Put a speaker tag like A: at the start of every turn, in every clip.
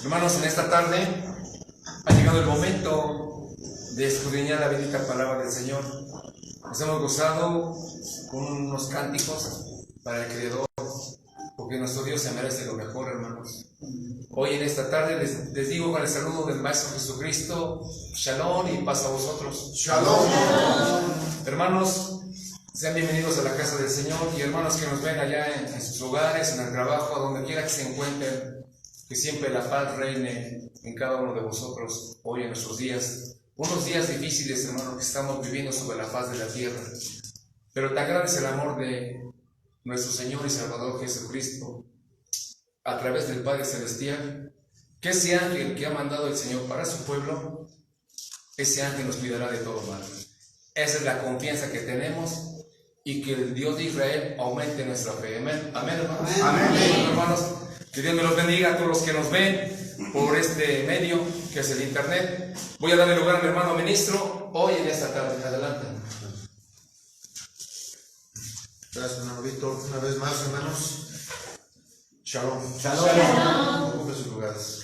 A: Hermanos, en esta tarde ha llegado el momento de escudriñar la bendita palabra del Señor. Nos hemos gozado con unos cánticos para el Creador, porque nuestro Dios se merece lo mejor, hermanos. Hoy en esta tarde les digo con el saludo del Maestro Jesucristo, Shalom y paz a vosotros.
B: Shalom.
A: Hermanos, sean bienvenidos a la casa del Señor, y hermanos que nos ven allá en sus hogares, en el trabajo, donde quiera que se encuentren, que siempre la paz reine en cada uno de vosotros hoy en nuestros días. Unos días difíciles, hermanos, que estamos viviendo sobre la faz de la tierra, pero tan grande es el amor de nuestro Señor y Salvador Jesucristo a través del Padre Celestial, que ese ángel que ha mandado el Señor para su pueblo, ese ángel nos cuidará de todo mal. Esa es la confianza que tenemos, y que el Dios de Israel aumente nuestra fe. Amén, amén, hermanos.
B: Amén.
A: Bueno, hermanos, que Dios me los bendiga a todos los que nos ven por este medio que es el internet. Voy a darle lugar a mi hermano ministro hoy en esta tarde. Adelante.
B: Gracias, hermano Víctor. Una vez más, hermanos. Shalom.
A: Shalom.
B: Ocupen sus lugares.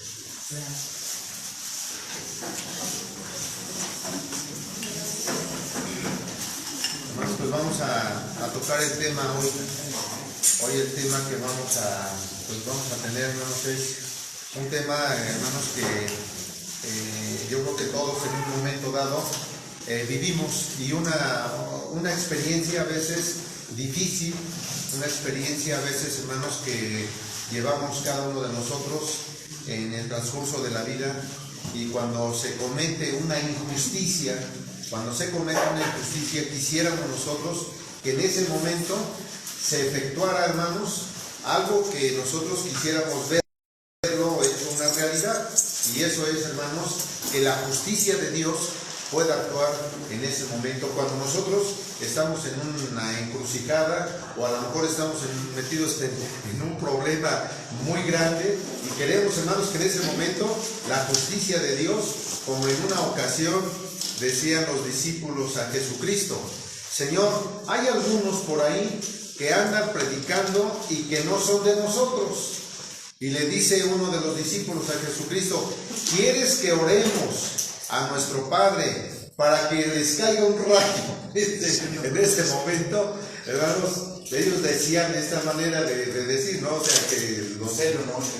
B: Hermanos, pues vamos a tocar el tema hoy. Hoy el tema que vamos a tener, hermanos, es un tema, hermanos, que yo creo que todos en un momento dado vivimos, y una experiencia a veces difícil, una experiencia a veces, hermanos, que llevamos cada uno de nosotros en el transcurso de la vida. Y cuando se comete una injusticia, quisiéramos nosotros que en ese momento se efectuara, hermanos, algo que nosotros quisiéramos verlo hecho una realidad. Y eso es, hermanos, que la justicia de Dios pueda actuar en ese momento, cuando nosotros estamos en una encrucijada, o a lo mejor estamos metidos en un problema muy grande, y queremos, hermanos, que en ese momento la justicia de Dios, como en una ocasión decían los discípulos a Jesucristo: Señor, hay algunos por ahí que andan predicando y que no son de nosotros. Y le dice uno de los discípulos a Jesucristo: ¿quieres que oremos a nuestro Padre para que les caiga un rayo? En ese momento, hermanos, ellos decían de esta manera de decir, ¿no? O sea,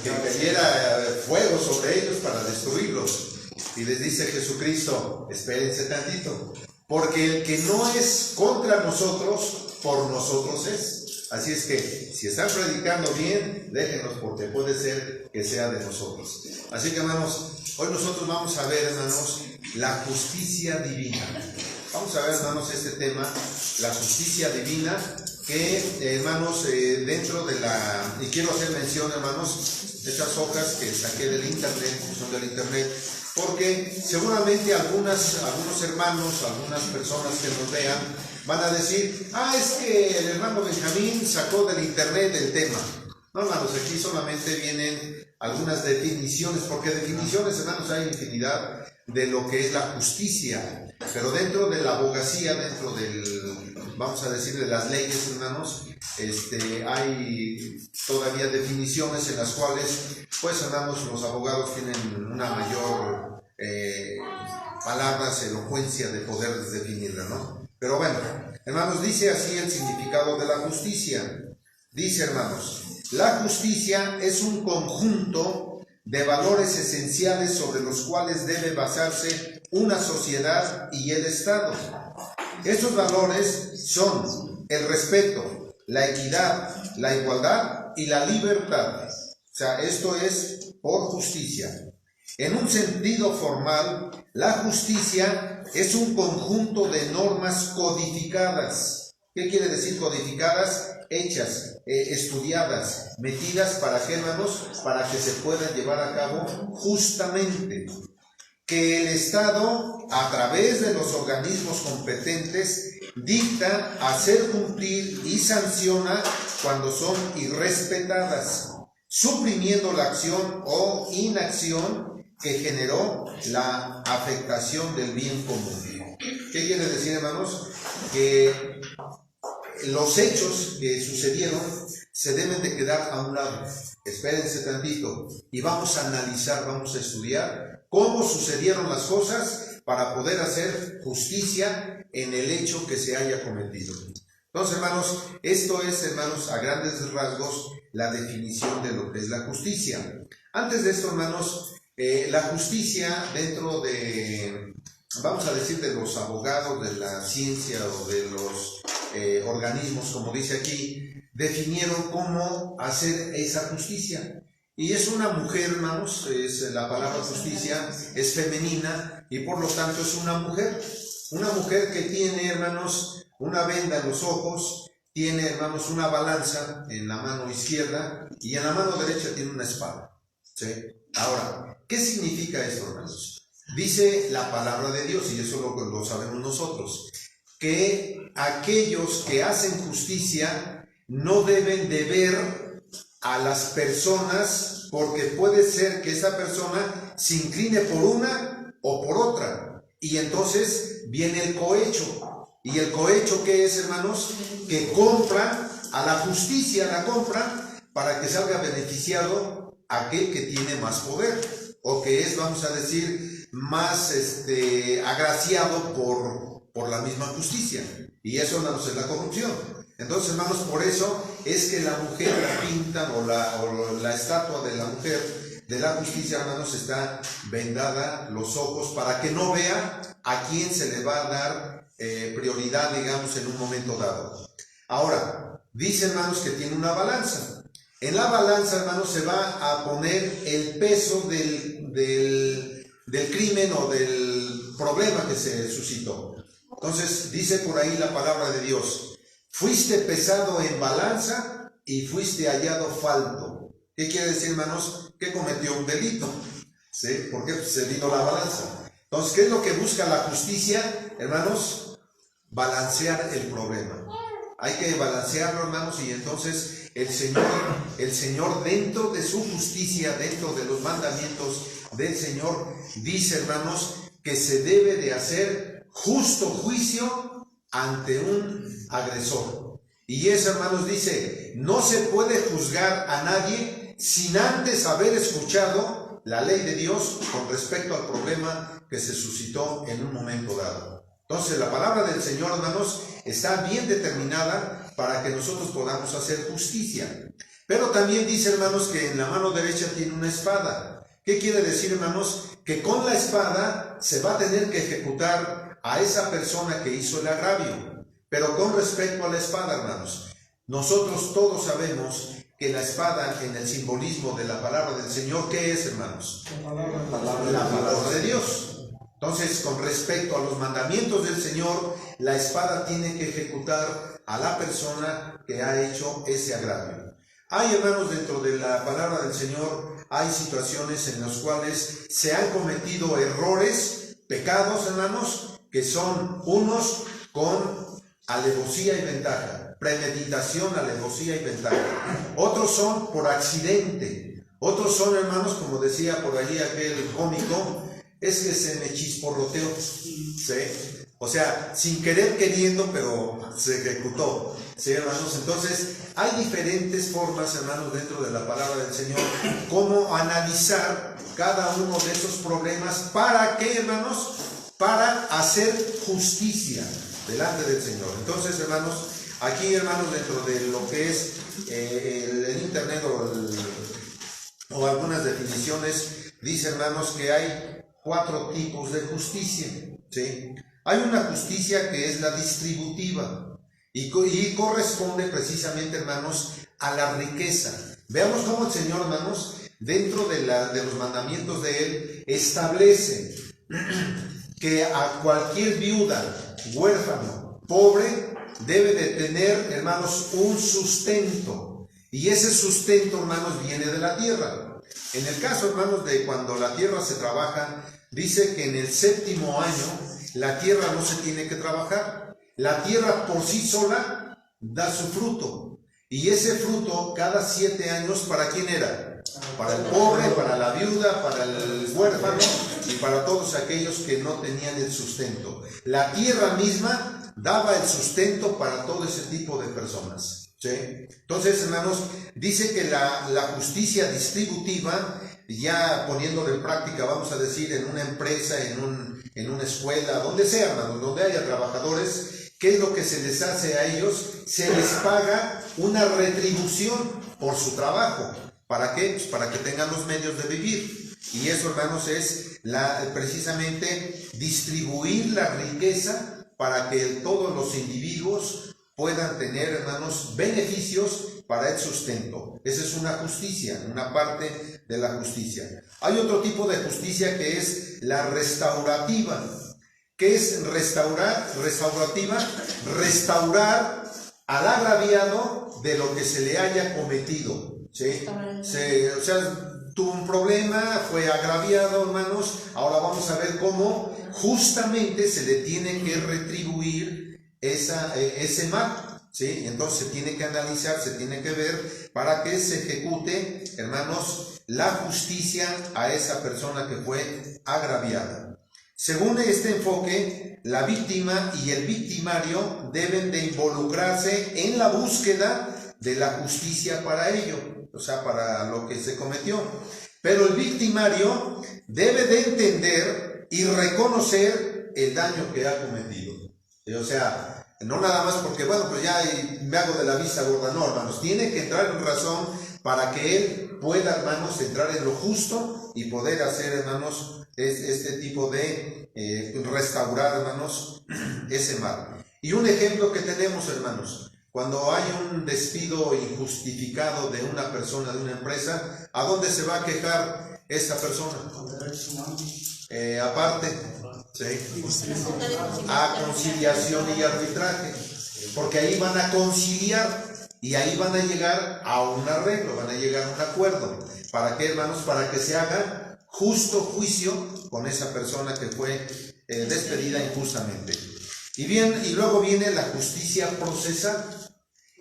B: que cayera fuego sobre ellos para destruirlos. Y les dice Jesucristo: espérense tantito, porque el que no es contra nosotros, por nosotros es. Así es que, si están predicando bien, déjenos, porque puede ser que sea de nosotros. Así que, hermanos, hoy nosotros vamos a ver, hermanos, la justicia divina. Vamos a ver, hermanos, este tema, la justicia divina, que, hermanos, dentro de la... Y quiero hacer mención, hermanos, de estas hojas que saqué del internet, son del internet, porque seguramente algunos hermanos, algunas personas que nos vean, van a decir: es que el hermano Benjamín sacó del internet el tema. No, hermanos, aquí solamente vienen algunas definiciones, porque definiciones, hermanos, hay infinidad de lo que es la justicia. Pero dentro de la abogacía, dentro del, vamos a decir, de las leyes, hermanos, hay todavía definiciones en las cuales, pues, hermanos, los abogados tienen una mayor palabras, elocuencia de poder definirla, ¿no? Pero bueno, hermanos, dice así el significado de la justicia. Dice, hermanos: la justicia es un conjunto de valores esenciales sobre los cuales debe basarse una sociedad y el Estado. Estos valores son el respeto, la equidad, la igualdad y la libertad. O sea, esto es por justicia. En un sentido formal, la justicia es un conjunto de normas codificadas. ¿Qué quiere decir codificadas? Hechas, estudiadas, metidas, ¿para qué, hermanos? Para que se puedan llevar a cabo justamente. Que el Estado, a través de los organismos competentes, dicta, hacer cumplir y sanciona cuando son irrespetadas, suprimiendo la acción o inacción que generó la afectación del bien común. ¿Qué quiere decir, hermanos? Que los hechos que sucedieron se deben de quedar a un lado. Espérense tantito y vamos a analizar, vamos a estudiar cómo sucedieron las cosas para poder hacer justicia en el hecho que se haya cometido. Entonces, hermanos, esto es, hermanos, a grandes rasgos la definición de lo que es la justicia. Antes de esto, hermanos, la justicia dentro de, vamos a decir, de los abogados de la ciencia o de los organismos, como dice aquí, definieron cómo hacer esa justicia. Y es una mujer, hermanos, la palabra justicia es femenina y por lo tanto es una mujer que tiene, hermanos, una venda en los ojos, tiene, hermanos, una balanza en la mano izquierda y en la mano derecha tiene una espada. ¿Sí? Ahora, ¿qué significa esto, hermanos? Dice la palabra de Dios, y eso lo sabemos nosotros, que aquellos que hacen justicia no deben de ver a las personas, porque puede ser que esa persona se incline por una o por otra, y entonces viene el cohecho. ¿Y el cohecho qué es, hermanos? Que compra a la justicia, la compra para que salga beneficiado aquel que tiene más poder, o que es, vamos a decir, más agraciado por la misma justicia. Y eso, hermanos, es la corrupción. Entonces, hermanos, por eso es que la mujer la pintan, o la estatua de la mujer de la justicia, hermanos, está vendada los ojos para que no vea a quién se le va a dar prioridad, digamos, en un momento dado. Ahora, dice, hermanos, que tiene una balanza. En la balanza, hermanos, se va a poner el peso del crimen o del problema que se suscitó. Entonces, dice por ahí la palabra de Dios: fuiste pesado en balanza y fuiste hallado falto. ¿Qué quiere decir, hermanos? Que cometió un delito. ¿Sí? ¿Por qué? Pues se vino la balanza. Entonces, ¿qué es lo que busca la justicia, hermanos? Balancear el problema. Hay que balancearlo, hermanos, y entonces el Señor dentro de su justicia, dentro de los mandamientos del Señor, dice, hermanos, que se debe de hacer justo juicio ante un agresor. Y eso, hermanos, dice, no se puede juzgar a nadie sin antes haber escuchado la ley de Dios con respecto al problema que se suscitó en un momento dado. Entonces, la palabra del Señor, hermanos, está bien determinada para que nosotros podamos hacer justicia. Pero también dice, hermanos, que en la mano derecha tiene una espada. ¿Qué quiere decir, hermanos? Que con la espada se va a tener que ejecutar a esa persona que hizo el agravio. Pero con respecto a la espada, hermanos, nosotros todos sabemos que la espada, en el simbolismo de la palabra del Señor, ¿qué es, hermanos? La palabra de Dios. Entonces, con respecto a los mandamientos del Señor, la espada tiene que ejecutar a la persona que ha hecho ese agravio. Hay, hermanos, dentro de la palabra del Señor, hay situaciones en las cuales se han cometido errores, pecados, hermanos, que son unos con alevosía y ventaja, premeditación, alevosía y ventaja. Otros son por accidente. Otros son, hermanos, como decía por allí aquel cómico, es que se me chisporroteó, ¿sí? O sea, sin querer queriendo, pero se ejecutó, ¿sí, hermanos? Entonces, hay diferentes formas, hermanos, dentro de la palabra del Señor, cómo analizar cada uno de esos problemas. ¿Para qué, hermanos? Para hacer justicia delante del Señor. Entonces, hermanos, aquí, hermanos, dentro de lo que es el internet o algunas definiciones, dice, hermanos, que hay 4 tipos de justicia, ¿sí? Hay una justicia que es la distributiva y corresponde precisamente, hermanos, a la riqueza. Veamos cómo el Señor, hermanos, dentro de los mandamientos de Él, establece que a cualquier viuda, huérfano, pobre, debe de tener, hermanos, un sustento. Y ese sustento, hermanos, viene de la tierra. En el caso, hermanos, de cuando la tierra se trabaja, dice que en el 7º año la tierra no se tiene que trabajar. La tierra por sí sola da su fruto. Y ese fruto cada 7 años, ¿para quién era? Para el pobre, para la viuda, para el huérfano y para todos aquellos que no tenían el sustento. La tierra misma daba el sustento para todo ese tipo de personas. ¿sí? Entonces, hermanos, dice que la justicia distributiva, ya poniéndolo en práctica, vamos a decir, en una empresa, en una escuela, donde sea, hermanos, donde haya trabajadores, ¿qué es lo que se les hace a ellos? Se les paga una retribución por su trabajo. ¿Para qué? Pues para que tengan los medios de vivir. Y eso, hermanos, es precisamente distribuir la riqueza para que todos los individuos puedan tener, hermanos, beneficios para el sustento. Esa es una justicia, una parte de la justicia. Hay otro tipo de justicia que es la restaurativa. ¿Qué es restaurativa? Restaurar al agraviado de lo que se le haya cometido, ¿sí? O sea, tuvo un problema, fue agraviado, hermanos. Ahora vamos a ver cómo justamente se le tiene que retribuir ese mal, ¿sí? Entonces se tiene que analizar, se tiene que ver para que se ejecute, hermanos, la justicia a esa persona que fue agraviada. Según este enfoque, la víctima y el victimario deben de involucrarse en la búsqueda de la justicia para ello, o sea, para lo que se cometió. Pero el victimario debe de entender y reconocer el daño que ha cometido. O sea, no nada más porque, bueno, pues ya me hago de la vista gorda, no, hermanos, tiene que entrar en razón para que él pueda, hermanos, entrar en lo justo y poder hacer, hermanos, este tipo de restaurar, hermanos, ese mal. Y un ejemplo que tenemos, hermanos, cuando hay un despido injustificado de una persona, de una empresa, ¿a dónde se va a quejar esta persona? Aparte, ¿sí? A conciliación y arbitraje, porque ahí van a conciliar y ahí van a llegar a un arreglo, van a llegar a un acuerdo. ¿Para qué, hermanos? Para que se haga justo juicio con esa persona que fue despedida injustamente. Y bien, y luego viene la justicia procesal.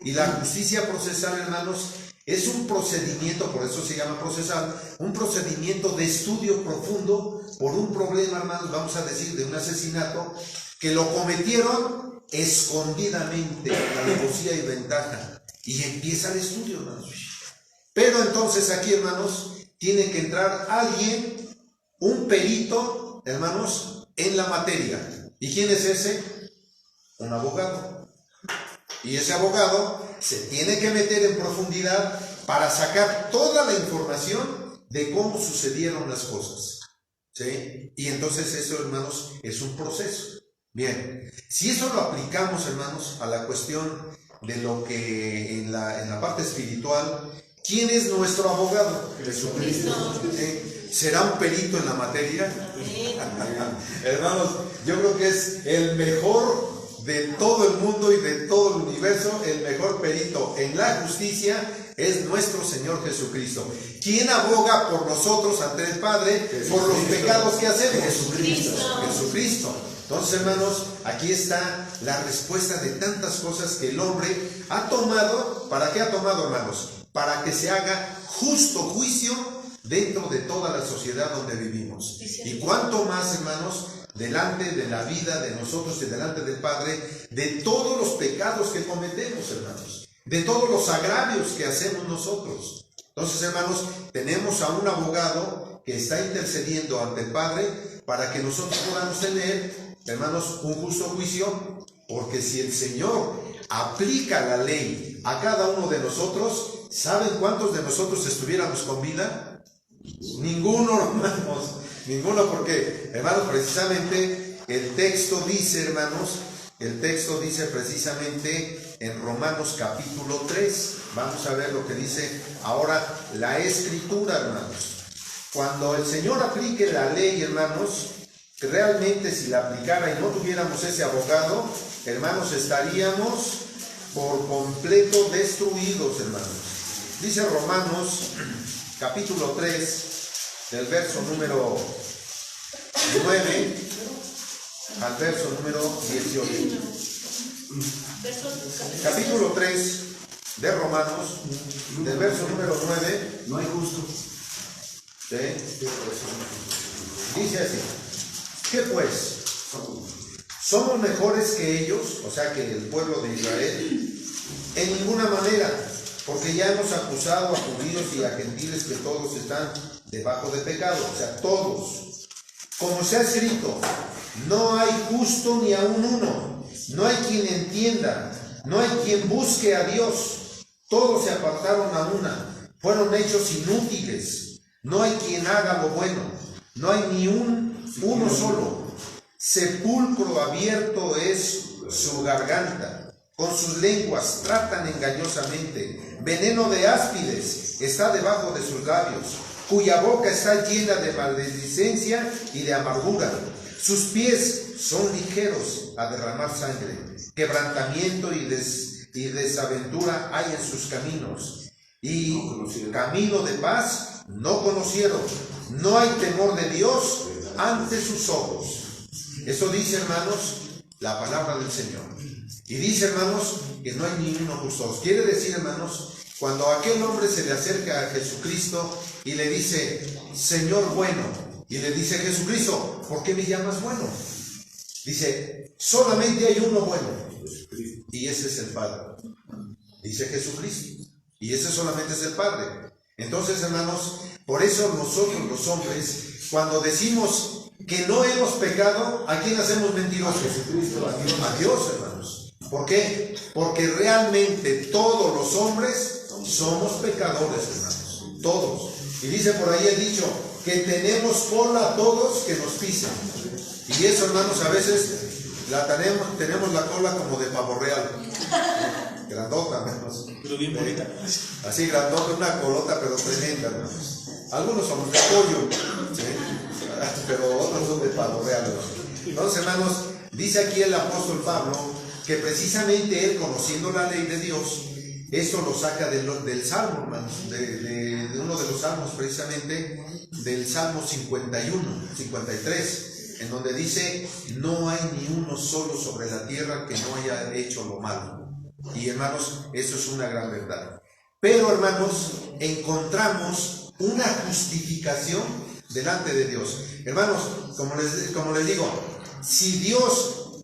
B: Y la justicia procesal, hermanos, es un procedimiento, por eso se llama procesal, un procedimiento de estudio profundo por un problema, hermanos, vamos a decir, de un asesinato, que lo cometieron escondidamente, alevosía y ventaja. Y empieza el estudio, hermanos. Pero entonces aquí, hermanos, tiene que entrar alguien, un perito, hermanos, en la materia. ¿Y quién es ese? Un abogado. Y ese abogado se tiene que meter en profundidad para sacar toda la información de cómo sucedieron las cosas, ¿sí? Y entonces eso, hermanos, es un proceso. Bien, si eso lo aplicamos, hermanos, a la cuestión de lo que en la parte espiritual, ¿quién es nuestro abogado? Jesucristo. ¿Será un perito en la materia? Hermanos, yo creo que es el mejor de todo el mundo y de todo el universo. El mejor perito en la justicia es nuestro Señor Jesucristo. ¿Quién aboga por nosotros ante el Padre por los pecados que hacemos? Jesucristo. Entonces, hermanos, aquí está la respuesta de tantas cosas que el hombre ha tomado. ¿Para qué ha tomado, hermanos? Para que se haga justo juicio dentro de toda la sociedad donde vivimos. Y cuánto más, hermanos, delante de la vida de nosotros y delante del Padre, de todos los pecados que cometemos, hermanos, de todos los agravios que hacemos nosotros. Entonces, hermanos, tenemos a un abogado que está intercediendo ante el Padre para que nosotros podamos tener, hermanos, un justo juicio, porque si el Señor aplica la ley a cada uno de nosotros, ¿saben cuántos de nosotros estuviéramos con vida? Ninguno, hermanos, ninguno, porque, hermanos, precisamente el texto dice, hermanos, el texto dice precisamente en Romanos capítulo 3, vamos a ver lo que dice ahora la Escritura, hermanos. Cuando el Señor aplique la ley, hermanos, realmente si la aplicara y no tuviéramos ese abogado, hermanos, estaríamos por completo destruidos, hermanos. Dice Romanos capítulo 3, del verso número 9 al verso número 18. Capítulo 3 de Romanos, del verso número 9.
C: No hay justo.
B: ¿Sí? Dice así: ¿qué pues? ¿Somos mejores que ellos? O sea, que el pueblo de Israel. En ninguna manera, porque ya hemos acusado a judíos y a gentiles que todos están debajo de pecado, o sea, todos. Como se ha escrito, no hay justo ni aun uno, no hay quien entienda, no hay quien busque a Dios. Todos se apartaron a una, fueron hechos inútiles. No hay quien haga lo bueno, no hay ni uno solo. Sepulcro abierto es su garganta, con sus lenguas tratan engañosamente. Veneno de áspides está debajo de sus labios, cuya boca está llena de maledicencia y de amargura. Sus pies son ligeros a derramar sangre. Quebrantamiento y desaventura hay en sus caminos, y camino de paz no conocieron. No hay temor de Dios ante sus ojos. Eso dice, hermanos, la palabra del Señor. Y dice, hermanos, que no hay ni uno justo. Quiere decir, hermanos, cuando aquel hombre se le acerca a Jesucristo y le dice, Señor bueno, y le dice, Jesucristo, ¿por qué me llamas bueno? Dice, solamente hay uno bueno, y ese es el Padre. Dice Jesucristo, y ese solamente es el Padre. Entonces, hermanos, por eso nosotros los hombres, cuando decimos que no hemos pecado, ¿a quién hacemos mentirosos? A Dios, hermanos. ¿Por qué? Porque realmente todos los hombres somos pecadores, hermanos. Todos. Y dice por ahí el dicho, que tenemos cola a todos que nos pisan. Y eso, hermanos, a veces tenemos la cola como de pavo real. Grandota, hermanos.
C: Pero bien bonita.
B: Así grandota, una colota, pero tremenda, hermanos. Algunos somos de pollo, ¿sí? Pero otros son de pavo real. Entonces, hermanos, dice aquí el apóstol Pablo que precisamente él, conociendo la ley de Dios, esto lo saca del Salmo, hermanos, de uno de los salmos, precisamente del Salmo 53, en donde dice, no hay ni uno solo sobre la tierra que no haya hecho lo malo. Y, hermanos, eso es una gran verdad. Pero, hermanos, encontramos una justificación delante de Dios. Hermanos, como les digo, si Dios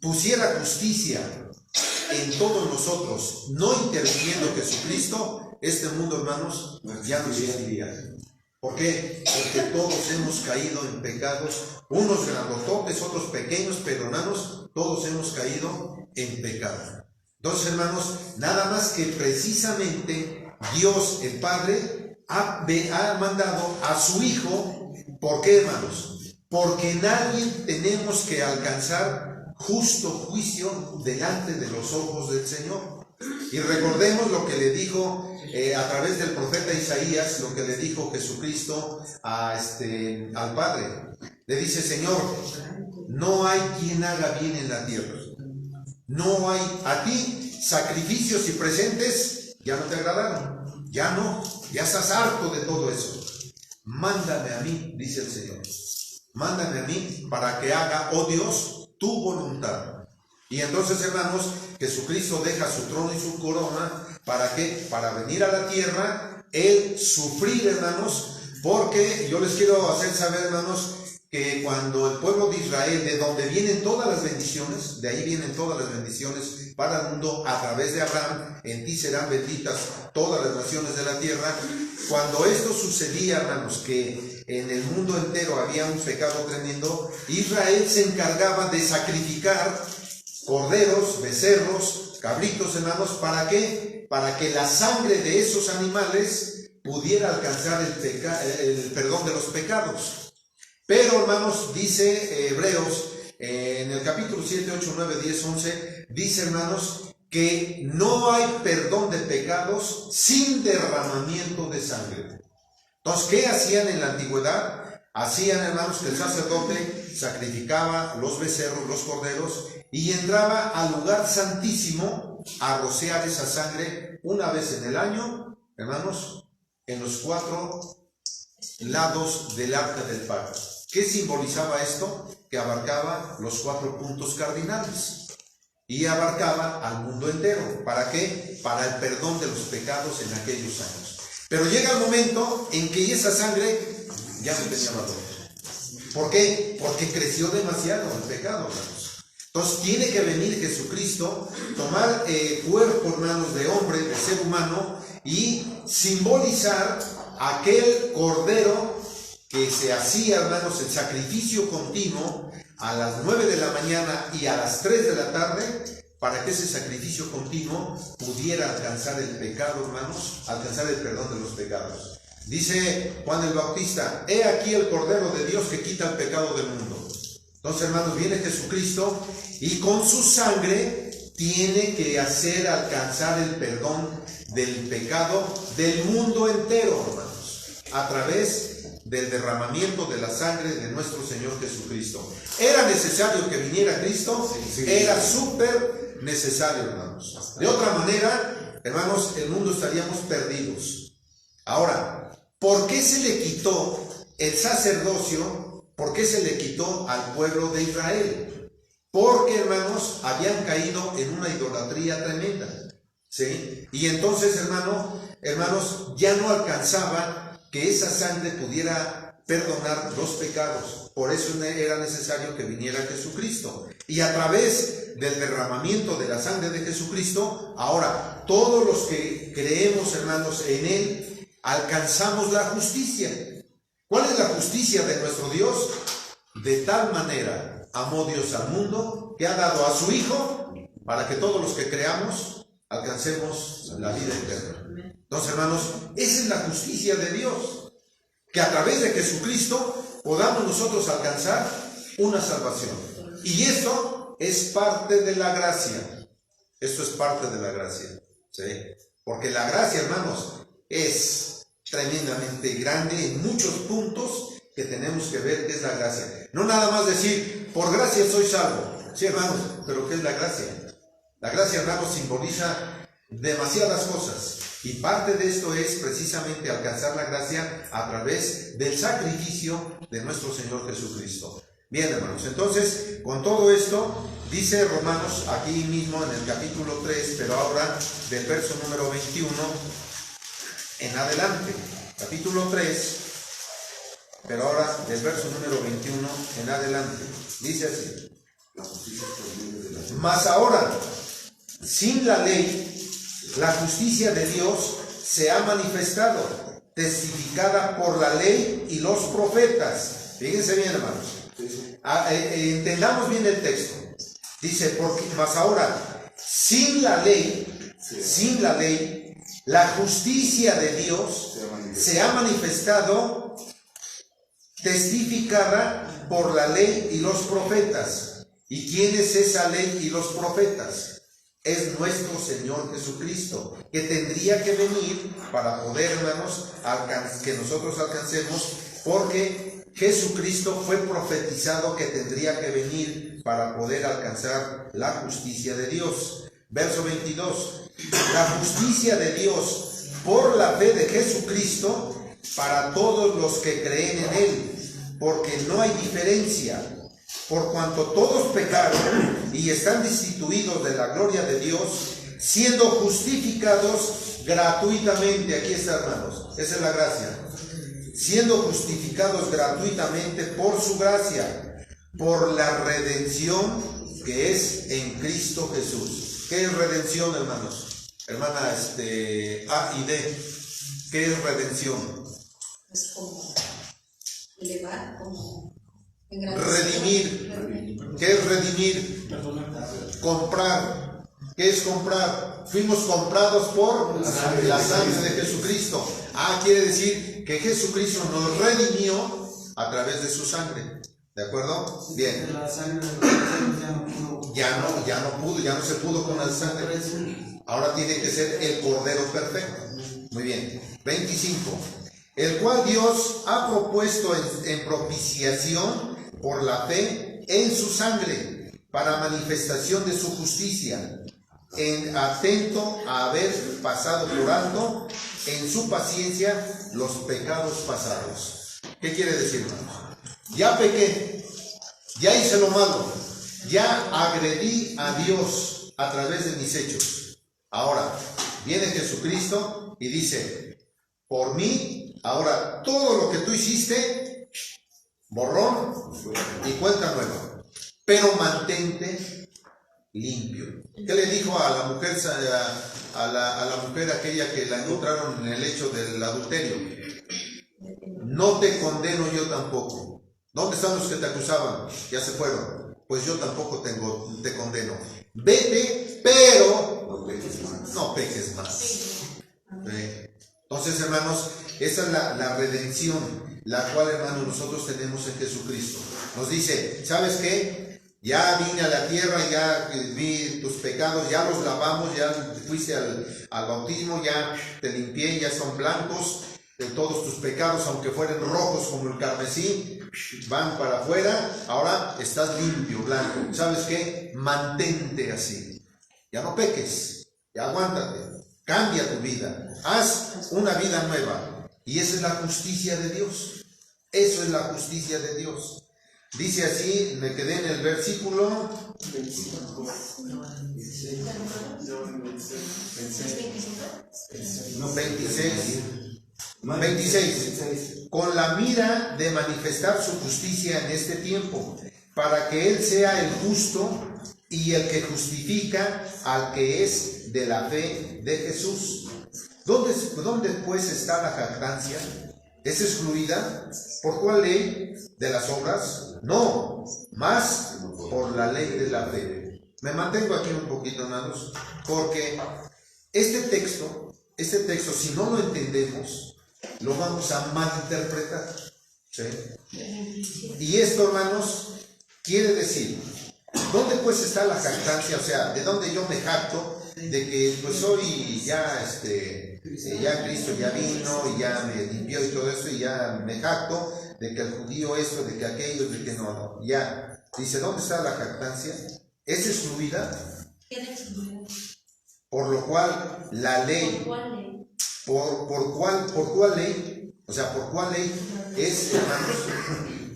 B: pusiera justicia en todos nosotros, no interviniendo Jesucristo, este mundo, hermanos, ya no existiría. ¿Por qué? Porque todos hemos caído en pecados, unos grandototes, otros pequeños, pero, hermanos, todos hemos caído en pecado. Entonces, hermanos, nada más que precisamente Dios, el Padre, ha mandado a su Hijo. ¿Por qué, hermanos? Porque nadie tenemos que alcanzar justo juicio delante de los ojos del Señor. Y recordemos lo que le dijo a través del profeta Isaías, lo que le dijo Jesucristo al Padre. Le dice, Señor, no hay quien haga bien en la tierra. No hay, a ti sacrificios y presentes ya no te agradaron. Ya no, ya estás harto de todo eso. Mándame a mí, dice el Señor. Mándame a mí para que haga, oh Dios, tu voluntad. Y entonces, hermanos, Jesucristo deja su trono y su corona. ¿Para qué? Para venir a la tierra, Él sufrir, hermanos, porque yo les quiero hacer saber, hermanos, que cuando el pueblo de Israel, de donde vienen todas las bendiciones, de ahí vienen todas las bendiciones para el mundo, a través de Abraham, en ti serán benditas todas las naciones de la tierra. Cuando esto sucedía, hermanos, que en el mundo entero había un pecado tremendo, Israel se encargaba de sacrificar corderos, becerros, cabritos, hermanos, ¿para qué? Para que la sangre de esos animales pudiera alcanzar el perdón de los pecados. Pero, hermanos, dice Hebreos, en el capítulo 7, 8, 9, 10, 11, dice, hermanos, que no hay perdón de pecados sin derramamiento de sangre. Entonces, ¿qué hacían en la antigüedad? Hacían, hermanos, que el sacerdote sacrificaba los becerros, los corderos, y entraba al lugar santísimo a rociar esa sangre una vez en el año, hermanos, en los 4 lados del arca del pacto. ¿Qué simbolizaba esto? Que abarcaba los 4 puntos cardinales y abarcaba al mundo entero. ¿Para qué? Para el perdón de los pecados en aquellos años. Pero llega el momento en que esa sangre ya no tenía valor. ¿Por qué? Porque creció demasiado el pecado, hermanos. Entonces tiene que venir Jesucristo, tomar cuerpo, hermanos, de hombre, de ser humano, y simbolizar aquel cordero que se hacía, hermanos, el sacrificio continuo a las 9 de la mañana y a las 3 de la tarde, para que ese sacrificio continuo pudiera alcanzar el pecado, hermanos, alcanzar el perdón de los pecados. Dice Juan el Bautista: he aquí el Cordero de Dios que quita el pecado del mundo. Entonces, hermanos, viene Jesucristo y con su sangre tiene que hacer alcanzar el perdón del pecado del mundo entero, hermanos, a través del derramamiento de la sangre de nuestro Señor Jesucristo. ¿Era necesario que viniera Cristo? Sí. Era súper necesario, hermanos. De otra manera, hermanos, el mundo estaríamos perdidos. Ahora, ¿por qué se le quitó el sacerdocio? ¿Por qué se le quitó al pueblo de Israel? Porque, hermanos, habían caído en una idolatría tremenda, ¿sí? Y entonces, hermanos, ya no alcanzaba que esa sangre pudiera perdonar los pecados. Por eso era necesario que viniera Jesucristo. Y a través del derramamiento de la sangre de Jesucristo, ahora todos los que creemos, hermanos, en Él, alcanzamos la justicia. ¿Cuál es la justicia de nuestro Dios? De tal manera amó Dios al mundo que ha dado a su Hijo para que todos los que creamos alcancemos la vida eterna. Entonces, hermanos, esa es la justicia de Dios, que a través de Jesucristo podamos nosotros alcanzar una salvación. Y esto es parte de la gracia. Esto es parte de la gracia, ¿sí? Porque la gracia, hermanos, es tremendamente grande en muchos puntos que tenemos que ver qué es la gracia. No nada más decir, por gracia soy salvo. Sí, hermanos, pero ¿qué es la gracia? La gracia, hermanos, simboliza demasiadas cosas. Y parte de esto es precisamente alcanzar la gracia a través del sacrificio de nuestro Señor Jesucristo. Bien, hermanos, entonces, con todo esto, dice Romanos aquí mismo en el capítulo 3, pero ahora del verso número 21 en adelante, capítulo 3, pero ahora del verso número 21 en adelante, dice así: mas ahora, sin la ley, la justicia de Dios se ha manifestado, testificada por la ley y los profetas. Fíjense bien, hermanos, entendamos bien el texto. Dice, porque, mas ahora, sin la ley, la justicia de Dios se ha manifestado, testificada por la ley y los profetas. ¿Y quién es esa ley y los profetas? Es nuestro Señor Jesucristo, que tendría que venir para poder, hermanos, que nosotros alcancemos, porque Jesucristo fue profetizado que tendría que venir para poder alcanzar la justicia de Dios. Verso 22. La justicia de Dios por la fe de Jesucristo para todos los que creen en Él, porque no hay diferencia, por cuanto todos pecaron y están destituidos de la gloria de Dios, siendo justificados gratuitamente. Aquí está, hermanos, esa es la gracia. Siendo justificados gratuitamente por su gracia, por la redención que es en Cristo Jesús. ¿Qué es redención, hermanos? Hermana A y D, ¿qué es redención?
C: Es como elevar, como
B: redimir. ¿Qué es redimir? Comprar. ¿Qué es comprar? Fuimos comprados por la sangre de Jesucristo. Quiere decir que Jesucristo nos redimió a través de su sangre. ¿De acuerdo? Bien. Ya no se pudo con la sangre. Ahora tiene que ser el Cordero perfecto. Muy bien. 25. El cual Dios ha propuesto en propiciación por la fe en su sangre, para manifestación de su justicia, atento a haber pasado por alto en su paciencia los pecados pasados. ¿Qué quiere decir, hermanos? Ya pequé, ya hice lo malo, ya agredí a Dios a través de mis hechos. Ahora viene Jesucristo y dice, por mí, ahora todo lo que tú hiciste, borrón y cuenta nueva. Pero mantente limpio. ¿Qué le dijo a la mujer, a la mujer aquella que la encontraron en el hecho del adulterio? No te condeno yo tampoco. ¿Dónde están los que te acusaban? Ya se fueron. Pues yo tampoco te condeno. Vete, pero no peques más. Entonces, hermanos, esa es la redención, la cual, hermanos, nosotros tenemos en Jesucristo. Nos dice, ¿sabes qué? Ya vine a la tierra, ya vi tus pecados, ya los lavamos, ya fuiste al bautismo, ya te limpié, ya son blancos de todos tus pecados, aunque fueran rojos como el carmesí, van para afuera, ahora estás limpio, blanco. ¿Sabes qué? Mantente así. Ya no peques, ya aguántate, cambia tu vida, haz una vida nueva. Y esa es la justicia de Dios. Eso es la justicia de Dios. Dice así, me quedé en el versículo 26. Con la mira de manifestar su justicia en este tiempo, para que Él sea el justo y el que justifica al que es de la fe de Jesús. ¿Dónde pues está la jactancia? ¿Es excluida? ¿Por cuál ley? ¿De las obras? No, más por la ley de la fe. Me mantengo aquí un poquito, hermanos, porque este texto, si no lo entendemos, lo vamos a malinterpretar. ¿Sí? Y esto, hermanos, quiere decir, ¿dónde pues está la jactancia? O sea, ¿de dónde yo me jacto? De que pues hoy ya ya Cristo ya vino y ya me limpió y todo eso, y ya me jacto de que el judío esto, de que aquello, de que no, ya. Dice, ¿dónde está la jactancia? Es excluida. Por lo cual la ley, ¿por cuál ley? O sea, ¿por cuál ley es, hermanos?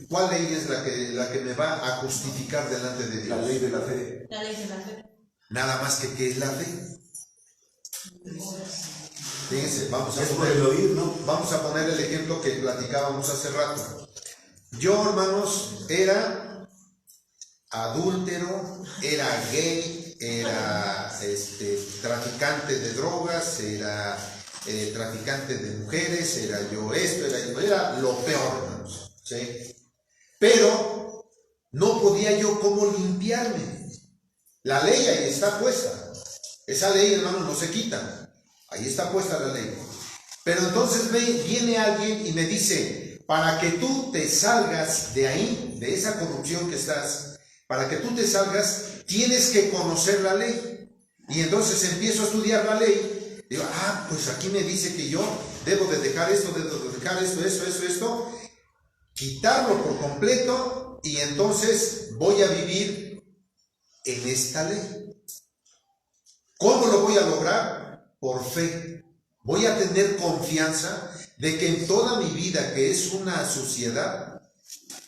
B: ¿Cuál ley es la que me va a justificar delante de Dios?
D: La ley de la fe.
C: La ley de la fe.
B: Nada más que ¿qué es la fe? Fíjense, vamos a poner el ejemplo que platicábamos hace rato. Yo, hermanos, era adúltero, era gay, era traficante de drogas, era traficante de mujeres, era yo esto, era lo peor, hermanos, ¿sí? Pero no podía yo cómo limpiarme. La ley ahí está puesta. Esa ley, hermanos, no se quita. Ahí está puesta la ley. Pero entonces viene alguien y me dice, para que tú te salgas de ahí, de esa corrupción que estás, para que tú te salgas, tienes que conocer la ley. Y entonces empiezo a estudiar la ley. Digo, pues aquí me dice que yo debo de dejar esto, esto, quitarlo por completo, y entonces voy a vivir en esta ley. ¿Cómo lo voy a lograr? Por fe. Voy a tener confianza de que en toda mi vida, que es una suciedad,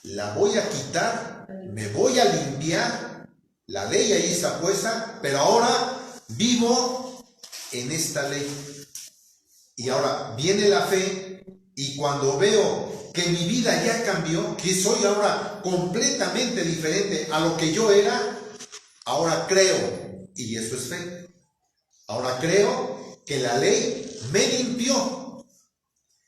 B: la voy a quitar, me voy a limpiar. La ley ahí está puesta, pero ahora vivo en esta ley. Y ahora viene la fe, y cuando veo que mi vida ya cambió, que soy ahora completamente diferente a lo que yo era, ahora creo, y eso es fe. Ahora creo que la ley me limpió,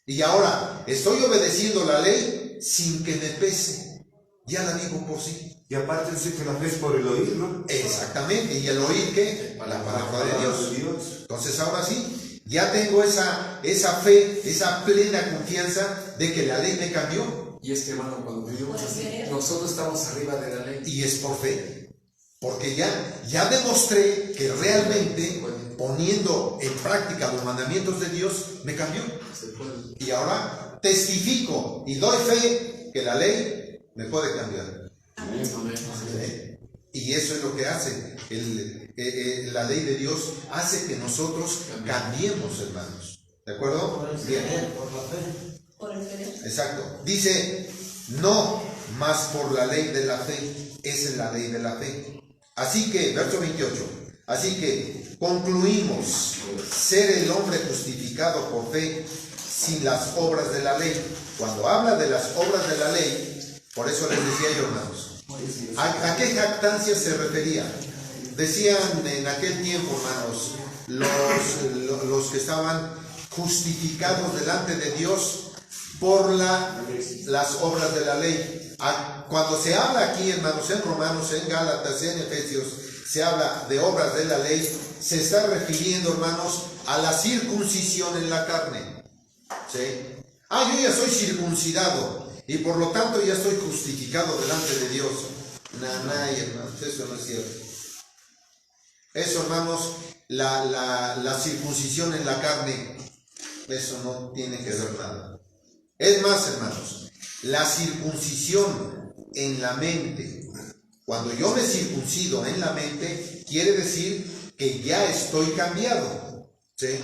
B: y ahora estoy obedeciendo la ley sin que me pese. Ya la vivo por sí.
D: Y aparte dice que la fe es por el oír, ¿no?
B: Exactamente. ¿Y el oír qué? La palabra de Dios. Entonces ahora sí, ya tengo esa fe, esa plena confianza de que la ley me cambió.
A: Y es que, hermano, cuando vivimos así, nosotros estamos arriba de la ley.
B: Y es por fe. Porque ya demostré que realmente, poniendo en práctica los mandamientos de Dios, me cambió. Y ahora testifico y doy fe que la ley me puede cambiar. ¿Sí? Y eso es lo que hace. La ley de Dios hace que nosotros cambiemos, hermanos. ¿De acuerdo? Bien.
C: Por el fe.
B: Exacto. Dice, no más por la ley de la fe. Esa es la ley de la fe. Así que, verso 28, así que concluimos ser el hombre justificado por fe sin las obras de la ley. Cuando habla de las obras de la ley, por eso les decía yo, hermanos, ¿a qué jactancia se refería? decían en aquel tiempo, hermanos, los que estaban justificados delante de Dios por las obras de la ley. Cuando se habla aquí, hermanos, en Romanos, en Gálatas, en Efesios, se habla de obras de la ley, se está refiriendo, hermanos, a la circuncisión en la carne. ¿Sí? Yo ya soy circuncidado y por lo tanto ya estoy justificado delante de Dios. Hermanos, eso no es cierto. Eso, hermanos, la circuncisión en la carne, eso no tiene que ver nada. Es más, hermanos, la circuncisión en la mente, cuando yo me circuncido en la mente, quiere decir que ya estoy cambiado. ¿Sí?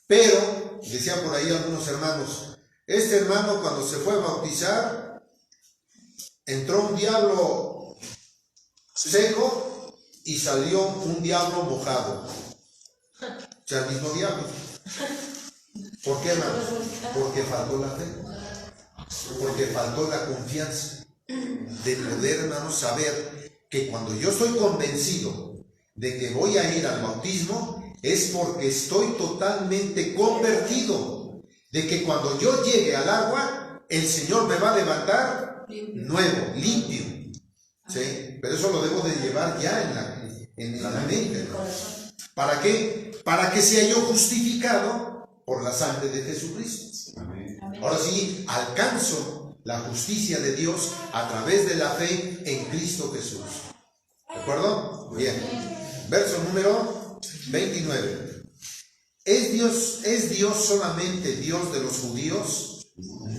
B: Pero, decían por ahí algunos hermanos, este hermano cuando se fue a bautizar, entró un diablo seco y salió un diablo mojado. O sea, el mismo diablo. ¿Por qué, hermanos? Porque faltó la fe. Porque faltó la confianza de poder, hermanos, saber que cuando yo estoy convencido de que voy a ir al bautismo, es porque estoy totalmente convertido, de que cuando yo llegue al agua, el Señor me va a levantar nuevo, limpio. ¿Sí? Pero eso lo debo de llevar ya en la mente, ¿no? ¿Para qué? Para que sea yo justificado por la sangre de Jesucristo.
C: Amén.
B: Ahora sí, alcanzo la justicia de Dios a través de la fe en Cristo Jesús. ¿De acuerdo? Bien. Verso número 29. ¿Es Dios solamente Dios de los judíos?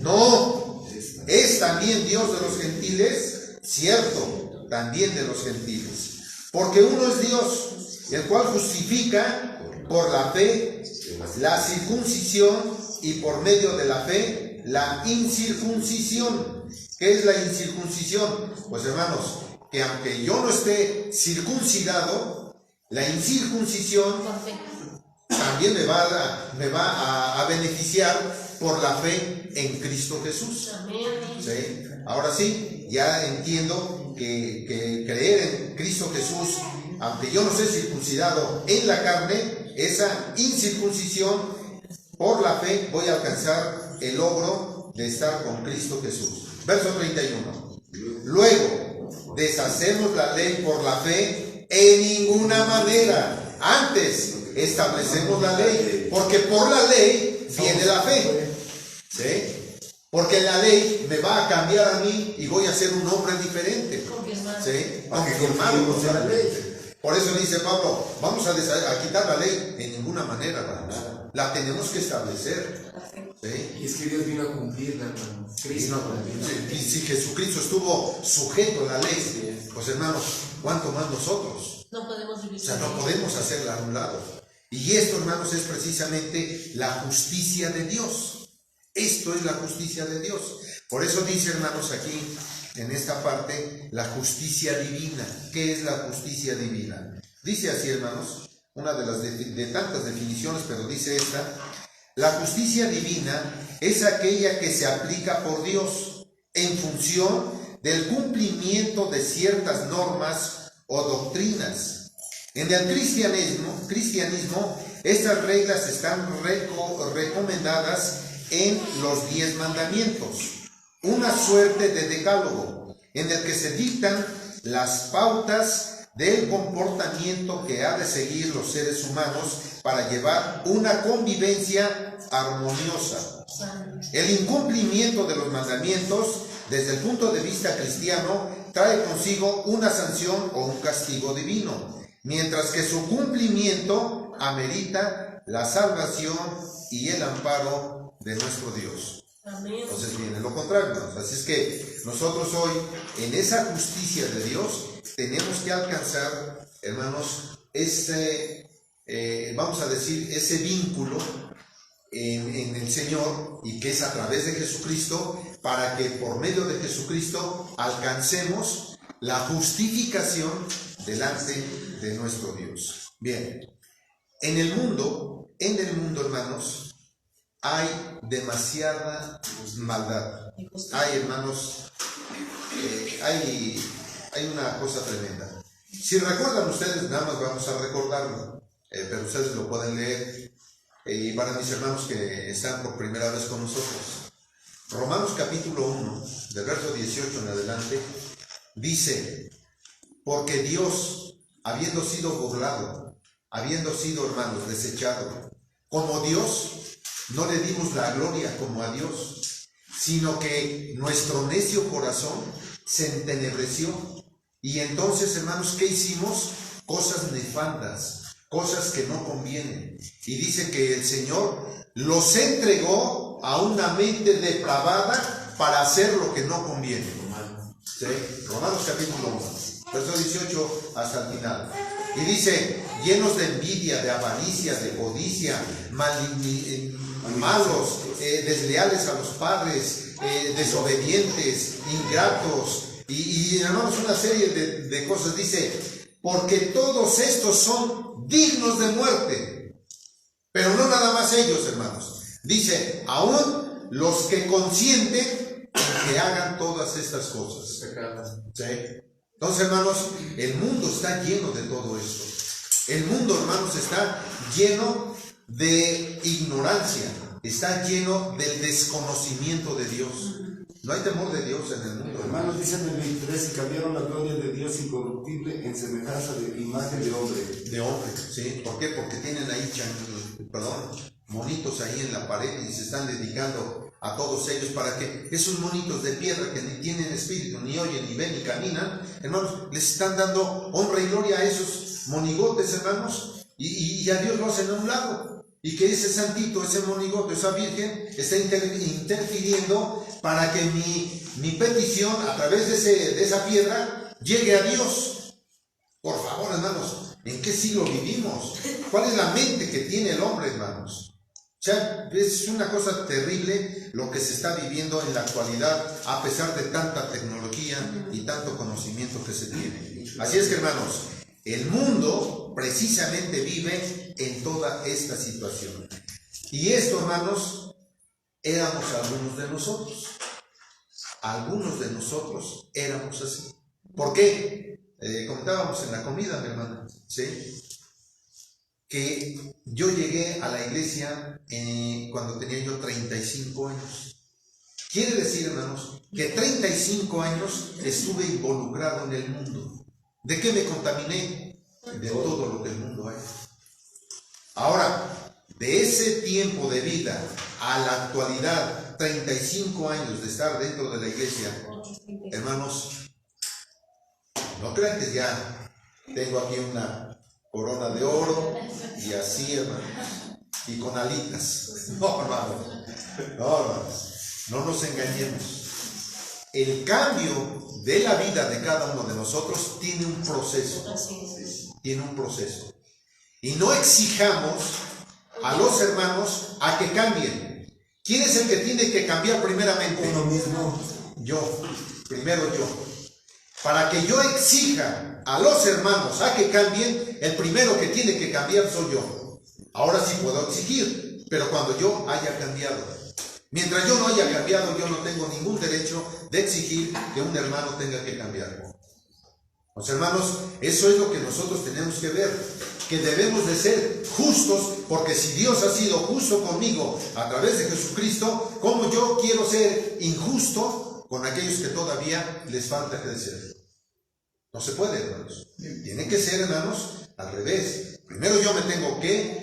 B: No. ¿Es también Dios de los gentiles? Cierto, también de los gentiles. Porque uno es Dios, el cual justifica por la fe la circuncisión y por medio de la fe la incircuncisión. ¿Qué es la incircuncisión? Pues, hermanos, que aunque yo no esté circuncidado, la incircuncisión también me va a beneficiar por la fe en Cristo Jesús. ¿Sí? Ahora sí, ya entiendo que creer en Cristo Jesús, aunque yo no esté circuncidado en la carne, esa incircuncisión, por la fe voy a alcanzar el logro de estar con Cristo Jesús. Verso 31. Luego, deshacemos la ley por la fe en ninguna manera. Antes, establecemos la ley, porque por la ley viene la fe. ¿Sí? Porque la ley me va a cambiar a mí y voy a ser un hombre diferente. ¿Sí? Confirmado por la ley. Por eso dice Pablo, vamos a quitar la ley en ninguna manera, hermanos. La tenemos que establecer. ¿Sí?
A: Y es que Dios vino a cumplirla, hermano.
B: Si Jesucristo estuvo sujeto a la ley, pues, hermanos, ¿cuánto más nosotros?
C: No podemos vivir.
B: O sea, no podemos hacerla a un lado. Y esto, hermanos, es precisamente la justicia de Dios. Esto es la justicia de Dios. Por eso dice, hermanos, aquí en esta parte, la justicia divina. ¿Qué es la justicia divina? Dice así, hermanos, una de las de tantas definiciones, pero dice esta: la justicia divina es aquella que se aplica por Dios en función del cumplimiento de ciertas normas o doctrinas. En el cristianismo, estas reglas están recomendadas en los 10 mandamientos, una suerte de decálogo, en el que se dictan las pautas del comportamiento que ha de seguir los seres humanos para llevar una convivencia armoniosa. El incumplimiento de los mandamientos, desde el punto de vista cristiano, trae consigo una sanción o un castigo divino, mientras que su cumplimiento amerita la salvación y el amparo de nuestro Dios. Entonces viene lo contrario, ¿no? Así es que nosotros hoy, en esa justicia de Dios, tenemos que alcanzar, hermanos, vamos a decir, ese vínculo en el Señor, y que es a través de Jesucristo, para que por medio de Jesucristo alcancemos la justificación delante de nuestro Dios. Bien, en el mundo, hermanos, hay demasiada maldad. Hay, hermanos, hay una cosa tremenda. Si recuerdan ustedes, nada más vamos a recordarlo, pero ustedes lo pueden leer, y para mis hermanos que están por primera vez con nosotros. Romanos capítulo 1, del verso 18 en adelante, dice: porque Dios, habiendo sido burlado, habiendo sido, hermanos, desechado, como Dios, no le dimos la gloria como a Dios, sino que nuestro necio corazón se entenebreció. Y entonces, hermanos, ¿qué hicimos? Cosas nefandas, cosas que no convienen. Y dice que el Señor los entregó a una mente depravada para hacer lo que no conviene. ¿Sí? Romanos capítulo 1, verso 18 hasta el final. Y dice: llenos de envidia, de avaricia, de codicia, malos, desleales a los padres, desobedientes, ingratos, y hermanos, una serie de cosas. Dice: porque todos estos son dignos de muerte. Pero no nada más ellos, hermanos. Dice: aún los que consienten que hagan todas estas cosas. ¿Sí? Entonces, hermanos, el mundo está lleno de todo esto. El mundo, hermanos, está lleno de ignorancia, está lleno del desconocimiento de Dios. No hay temor de Dios en el mundo.
D: Hermanos, dicen en el 23: y cambiaron la gloria de Dios incorruptible en semejanza de imagen de hombre.
B: De hombre, ¿sí? ¿Por qué? Porque tienen ahí, monitos ahí en la pared y se están dedicando a todos ellos para que esos monitos de piedra que ni tienen espíritu, ni oyen, ni ven, ni caminan, hermanos, les están dando honra y gloria a esos monigotes, hermanos, y a Dios lo hacen a un lado. Y que ese santito, ese monigote, esa virgen, está interfiriendo para que mi petición a través de esa piedra llegue a Dios. Por favor, hermanos, ¿en qué siglo vivimos? ¿Cuál es la mente que tiene el hombre, hermanos? O sea, es una cosa terrible lo que se está viviendo en la actualidad, a pesar de tanta tecnología y tanto conocimiento que se tiene. Así es que, hermanos, el mundo precisamente vive en toda esta situación. Y esto, hermanos, éramos algunos de nosotros. Algunos de nosotros éramos así. ¿Por qué? Comentábamos en la comida, mi hermana, ¿sí? Que yo llegué a la iglesia cuando tenía yo 35 años. Quiere decir, hermanos, que 35 años estuve involucrado en el mundo. ¿De qué me contaminé? De todo lo que el mundo hay. Ahora, de ese tiempo de vida a la actualidad, 35 años de estar dentro de la iglesia, hermanos, no crean que ya tengo aquí una corona de oro y así, hermanos, y con alitas. No, hermanos, no nos engañemos. El cambio de la vida de cada uno de nosotros tiene un proceso. Tiene un proceso. Y no exijamos a los hermanos a que cambien. ¿Quién es el que tiene que cambiar primeramente?
D: Uno mismo.
B: Yo, primero yo. Para que yo exija a los hermanos a que cambien, el primero que tiene que cambiar soy yo. Ahora sí puedo exigir, pero cuando yo haya cambiado. Mientras yo no haya cambiado, yo no tengo ningún derecho de exigir que un hermano tenga que cambiar. Los hermanos, eso es lo que nosotros tenemos que ver, que debemos de ser justos, porque si Dios ha sido justo conmigo a través de Jesucristo, ¿cómo yo quiero ser injusto con aquellos que todavía les falta crecer? No se puede, hermanos. Tiene que ser, hermanos, al revés. Primero yo me tengo que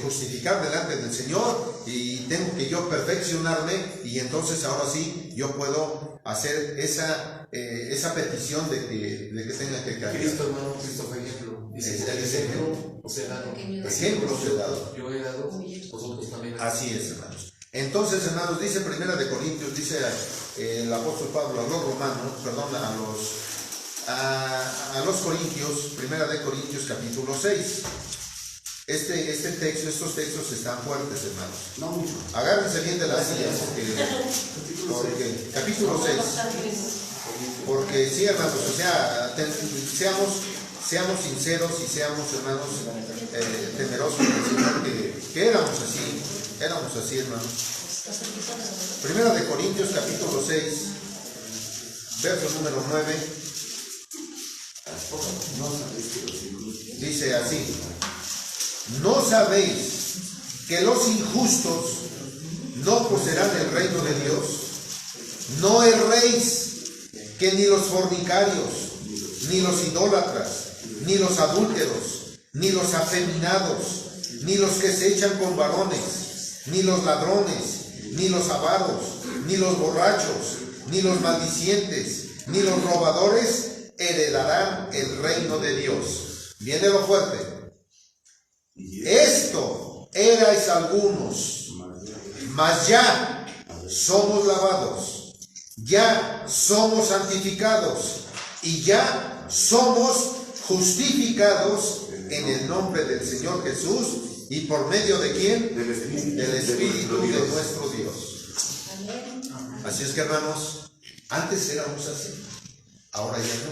B: justificar delante del Señor y tengo que yo perfeccionarme, y entonces ahora sí yo puedo hacer esa petición de que tenga que cambiar.
E: Cristo, hermano, Cristo fue ejemplo. Dice, ejemplo os he dado.
B: Ejemplo os he dado.
E: Yo he dado, vosotros también.
B: Así es, hermanos. Entonces, hermanos, dice Primera de Corintios, dice el apóstol Pablo a los romanos, perdón, a los Corintios, Primera de Corintios capítulo 6. Estos textos están fuertes, hermanos.
D: No mucho.
B: Agárrense bien de las sillas, porque capítulo 6. Porque sí, hermanos, o sea, seamos sinceros y seamos, hermanos, temerosos del Señor, que éramos así, hermanos. Primera de Corintios capítulo 6, verso número 9. dice así: ¿no sabéis que los injustos no poseerán el reino de Dios? No erréis, que ni los fornicarios, ni los idólatras, ni los adúlteros, ni los afeminados, ni los que se echan con varones, ni los ladrones, ni los avaros, ni los borrachos, ni los maldicientes, ni los robadores heredarán el reino de Dios. Viene lo fuerte. Esto erais algunos, mas ya somos lavados, ya somos santificados y ya somos justificados en el nombre del Señor Jesús. ¿Y por medio de quién?
D: Del Espíritu
B: de nuestro Dios. Así es que, hermanos, antes éramos así, ahora ya no.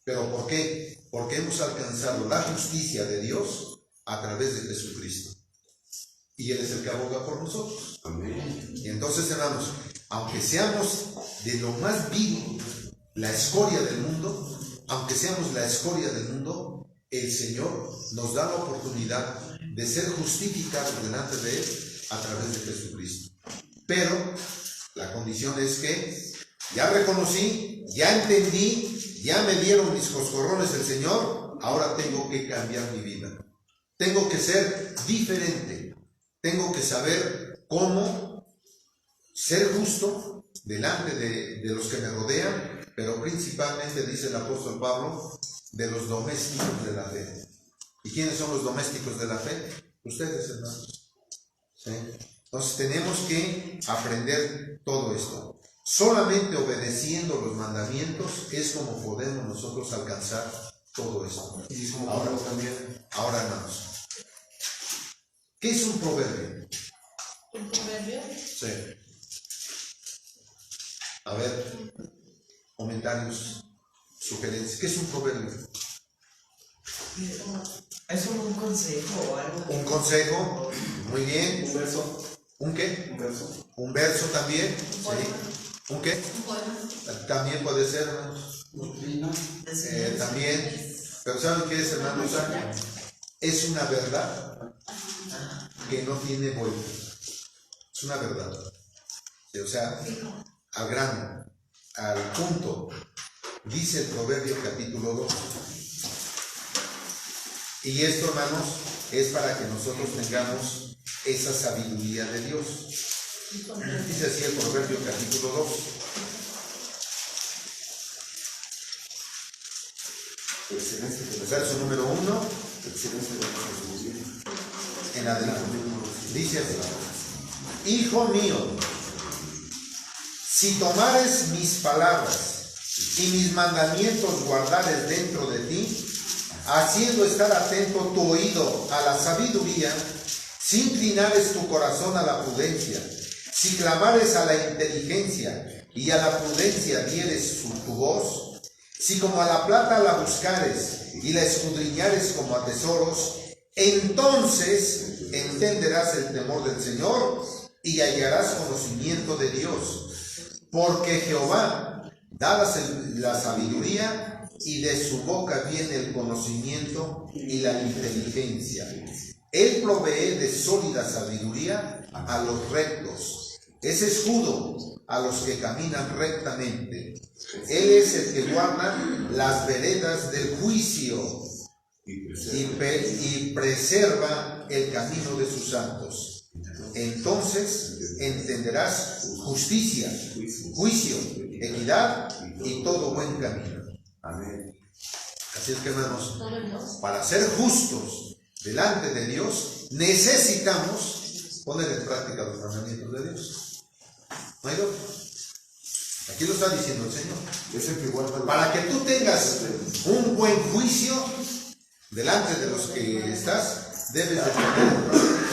B: ¿Pero por qué? Porque hemos alcanzado la justicia de Dios a través de Jesucristo. Y Él es el que aboga por nosotros.
D: Amén.
B: Y entonces, hermanos, aunque seamos de lo más vil, la escoria del mundo, aunque seamos la escoria del mundo, el Señor nos da la oportunidad de ser justificados delante de Él a través de Jesucristo. Pero la condición es que ya reconocí, ya entendí, ya me dieron mis coscorrones el Señor, ahora tengo que cambiar mi vida. Tengo que ser diferente. Tengo que saber cómo ser justo delante de los que me rodean, pero principalmente, dice el apóstol Pablo, de los domésticos de la fe. ¿Y quiénes son los domésticos de la fe? Ustedes, hermanos. ¿Sí? Entonces tenemos que aprender todo esto. Solamente obedeciendo los mandamientos es como podemos nosotros alcanzar todo esto.
E: Y como
B: Ahora,
E: Pablo también.
B: ahora, hermanos, ¿qué es un proverbio?
C: ¿Un proverbio?
B: Sí. A ver, comentarios, sugerencias. ¿Qué es un proverbio?
F: ¿Es un consejo o algo?
B: Un consejo, muy bien.
E: Un verso.
B: ¿Un qué?
E: Un verso.
B: Un verso también.
C: Poema.
B: ¿Sí? ¿Un qué?
C: Un poema.
B: También puede ser, hermanos. También. Pero ¿saben qué es, hermanos? Es una verdad que no tiene vuelta. Es una verdad. Sí, o sea, al grano, al punto. Dice el Proverbio capítulo 2. Y esto, hermanos, es para que nosotros tengamos esa sabiduría de Dios. Dice así el Proverbio capítulo 2. Verso número 1 en adelante. Dice así: Hijo mío, si tomares mis palabras y mis mandamientos guardares dentro de ti, haciendo estar atento tu oído a la sabiduría, si inclinares tu corazón a la prudencia, si clamares a la inteligencia y a la prudencia dieres tu voz, si como a la plata la buscares y la escudriñares como a tesoros, entonces entenderás el temor del Señor y hallarás conocimiento de Dios. Porque Jehová da la sabiduría y de su boca viene el conocimiento y la inteligencia. Él provee de sólida sabiduría a los rectos. Es escudo a los que caminan rectamente. Él es el que guarda las veredas del juicio y preserva el camino de sus santos. Entonces entenderás justicia, juicio, equidad y todo buen camino. Amén. Así es que, hermanos, para ser justos delante de Dios, necesitamos poner en práctica los mandamientos de Dios. ¿No hay otro? Aquí lo está diciendo el Señor.
D: Es el que guarda
B: Para que tú tengas un buen juicio delante de los que estás, debes de poner en práctica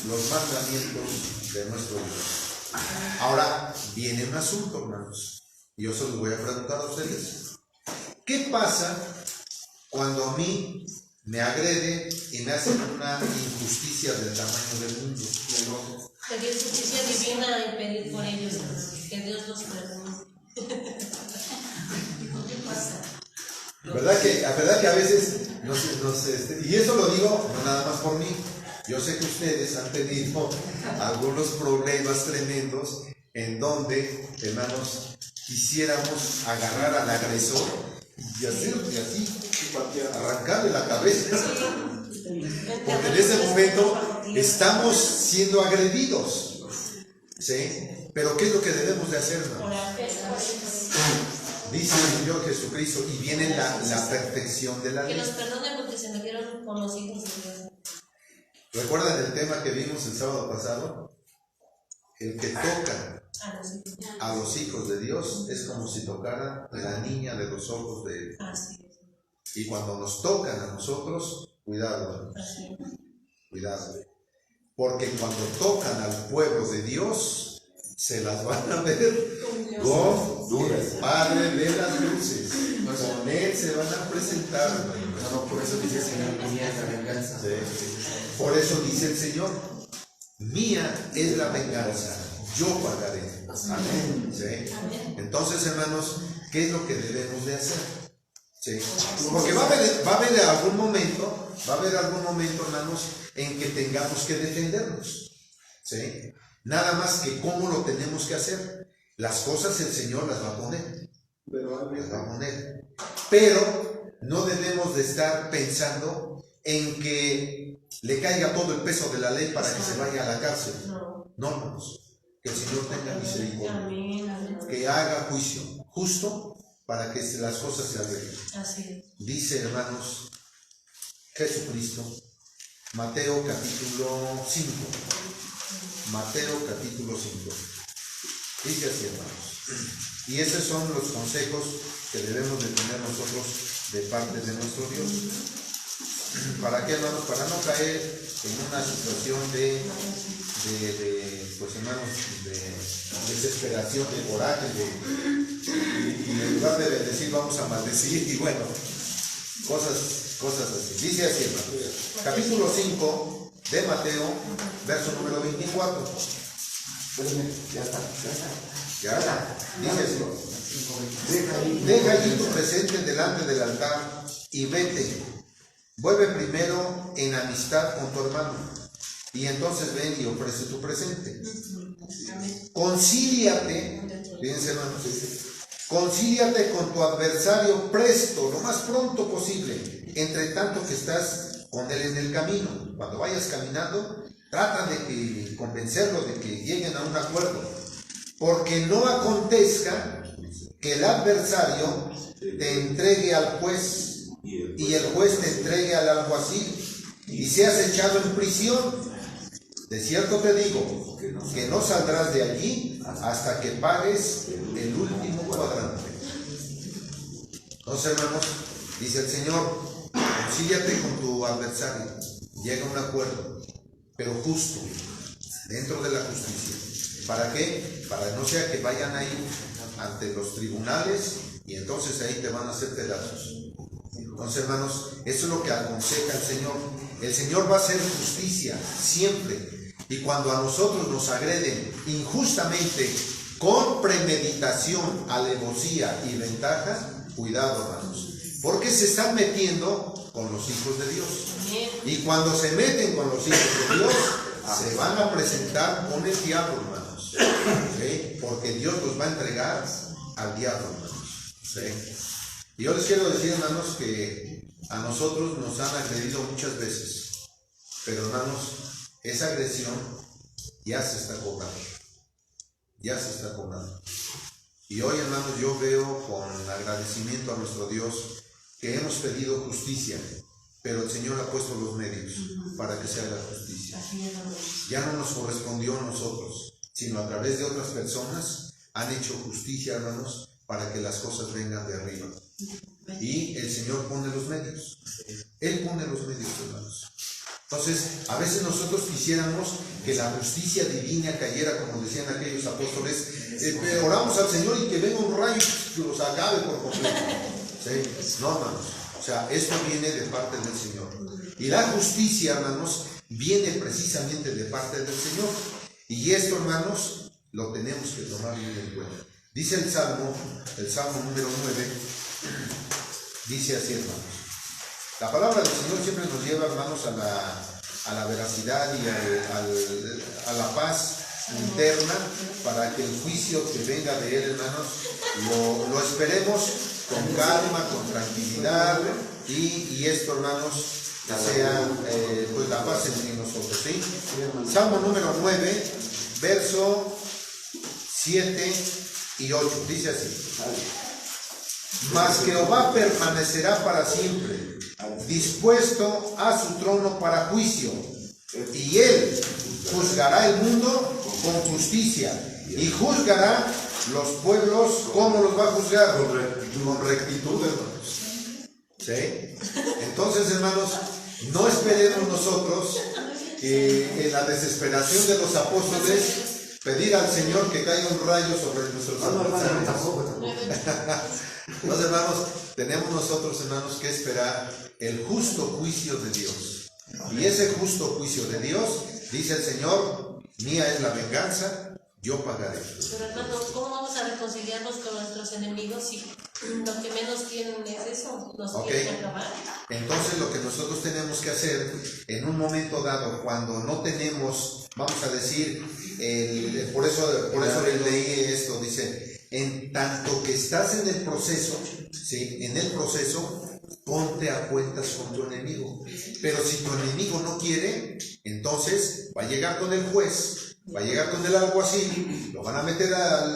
B: los mandamientos de nuestro Dios. Ahora viene un asunto, hermanos. Yo se los voy a preguntar a ustedes. ¿Qué pasa cuando a mí me agrede y me hacen una injusticia del tamaño del mundo?
C: Pedir justicia divina y pedir por ellos, que Dios los perdone. ¿Qué pasa?
B: ¿Verdad que a veces Y eso lo digo no nada más por mí. Yo sé que ustedes han tenido algunos problemas tremendos en donde, hermanos, quisiéramos agarrar al agresor y hacerle así, arrancarle la cabeza. Porque en ese momento estamos siendo agredidos. ¿Sí? Pero ¿qué es lo que debemos de hacer, hermanos? Dice el Señor Jesucristo, y viene la perfección de la
C: Que
B: ley.
C: nos perdone porque se metieron con los hijos de Dios.
B: ¿Recuerdan el tema que vimos el sábado pasado? El que toca a los hijos de Dios es como si tocara a la niña de los ojos de Él.
C: Así es.
B: Y cuando nos tocan a nosotros, cuidado,
C: Así es.
B: cuidado. Porque cuando tocan al pueblo de Dios, se las van a ver con el Padre de las luces. Con Él se van a presentar.
E: No, por eso dice el Señor, mía es la venganza.
B: Sí. Por eso dice el Señor, mía es la venganza, yo pagaré. Amén. ¿Sí? Entonces, hermanos, ¿qué es lo que debemos de hacer? ¿Sí? Porque va a haber algún momento, hermanos, en que tengamos que defendernos. ¿Sí? Nada más que cómo lo tenemos que hacer. Las cosas el Señor las va a poner. Pero no debemos de estar pensando en que le caiga todo el peso de la ley para que se vaya a la cárcel. No, hermanos. Que el Señor tenga misericordia.
C: Amén.
B: Que haga juicio justo para que las cosas se arreglen.
C: Así es.
B: Dice, hermanos, Jesucristo, Mateo capítulo 5. Mateo capítulo 5. Dice así, hermanos. Y esos son los consejos que debemos de tener nosotros de parte de nuestro Dios. ¿Para qué, hermanos? Para no caer en una situación pues, hermanos, de desesperación, de coraje, y en lugar de bendecir vamos a maldecir, y bueno, cosas así. Dice así, hermanos. Capítulo 5 de Mateo, verso número 24. Ya, dice así. Deja allí tu presente delante del altar y vete. Vuelve primero en amistad con tu hermano y entonces ven y ofrece tu presente. Concíliate, fíjense, hermanos, concíliate con tu adversario presto, lo más pronto posible, entre tanto que estás con él en el camino. Cuando vayas caminando, trata de convencerlo de que lleguen a un acuerdo, porque no acontezca que el adversario te entregue al juez y el juez te entregue al alguacil y seas echado en prisión. De cierto te digo que no saldrás de allí hasta que pagues el último cuadrante. Entonces, hermanos, dice el Señor, concíliate con tu adversario, llega a un acuerdo, pero justo, dentro de la justicia. ¿Para qué? Para no sea que vayan ahí ante los tribunales y entonces ahí te van a hacer pedazos. Entonces, hermanos, eso es lo que aconseja el Señor. El Señor va a hacer justicia siempre. Y cuando a nosotros nos agreden injustamente, con premeditación, alevosía y ventaja, cuidado, hermanos, porque se están metiendo con los hijos de Dios. Y cuando se meten con los hijos de Dios, se van a presentar con el diablo, hermanos. ¿Sí? Porque Dios los va a entregar al diablo, hermanos. ¿Sí? Y yo les quiero decir, hermanos, que a nosotros nos han agredido muchas veces, pero, hermanos, esa agresión ya se está cobrando. Ya se está cobrando. Y hoy, hermanos, yo veo con agradecimiento a nuestro Dios que hemos pedido justicia, pero el Señor ha puesto los medios para que se haga justicia. Ya no nos correspondió a nosotros, sino a través de otras personas han hecho justicia, hermanos, para que las cosas vengan de arriba. Y el Señor pone los medios. Él pone los medios, hermanos. Entonces, a veces nosotros quisiéramos que la justicia divina cayera, como decían aquellos apóstoles, oramos al Señor y que venga un rayo y los acabe por completo. ¿Sí? No, hermanos. O sea, esto viene de parte del Señor. Y la justicia, hermanos, viene precisamente de parte del Señor. Y esto, hermanos, lo tenemos que tomar bien en cuenta. Dice el Salmo número 9, dice así, hermanos. La palabra del Señor siempre nos lleva, hermanos, a la veracidad y a la paz interna, para que el juicio que venga de Él, hermanos, lo esperemos con calma, con tranquilidad, y esto, hermanos, sea pues la paz en nosotros, ¿sí? Salmo número 9, verso 7 y 8, dice así: mas Jehová permanecerá para siempre, dispuesto a su trono para juicio, y Él juzgará el mundo con justicia, y juzgará los pueblos. ¿Cómo los va a juzgar? Con rectitud, hermanos. ¿Sí? Entonces, hermanos, no esperemos nosotros que en la desesperación de los apóstoles pedir al Señor que caiga un rayo sobre nuestros adversarios. Entonces, hermanos, tenemos nosotros, hermanos, que esperar el justo juicio de Dios. Y ese justo juicio de Dios, dice el Señor: mía es la venganza, yo pagaré.
C: Pero hermanos, ¿cómo vamos a reconciliarnos con nuestros enemigos si lo que menos quieren es eso? Nos quieren acabar.
B: Entonces, lo que nosotros tenemos que hacer en un momento dado, cuando no tenemos, vamos a decir, por eso leí esto, dice: en tanto que estás en el proceso, ¿sí? En el proceso, ponte a cuentas con tu enemigo. Pero si tu enemigo no quiere, entonces va a llegar con el juez, va a llegar con el alguacil, lo van a meter a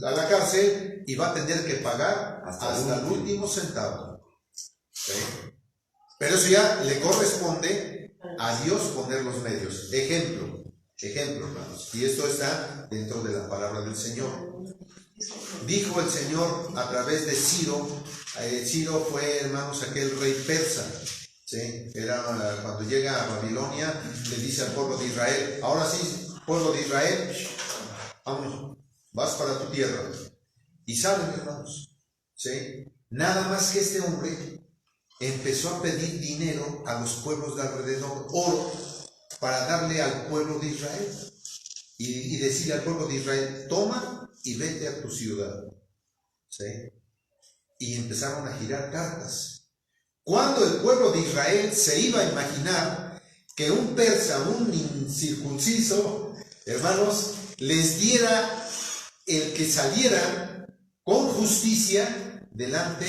B: la cárcel y va a tener que pagar hasta el último centavo. ¿Sí? Pero eso ya le corresponde a Dios poner los medios. Ejemplo, hermanos, y esto está dentro de la palabra del Señor. Dijo el Señor a través de Ciro. Ciro fue, hermanos, aquel rey persa, ¿sí? Era cuando llega a Babilonia, le dice al pueblo de Israel: ahora sí, pueblo de Israel, vamos, vas para tu tierra. Y saben, hermanos, ¿sí? Nada más que este hombre empezó a pedir dinero a los pueblos de alrededor, oro, para darle al pueblo de Israel, y decirle al pueblo de Israel: toma y vete a tu ciudad. ¿Sí? Y empezaron a girar cartas. Cuando el pueblo de Israel se iba a imaginar que un persa, un incircunciso, hermanos, les diera el que salieran con justicia delante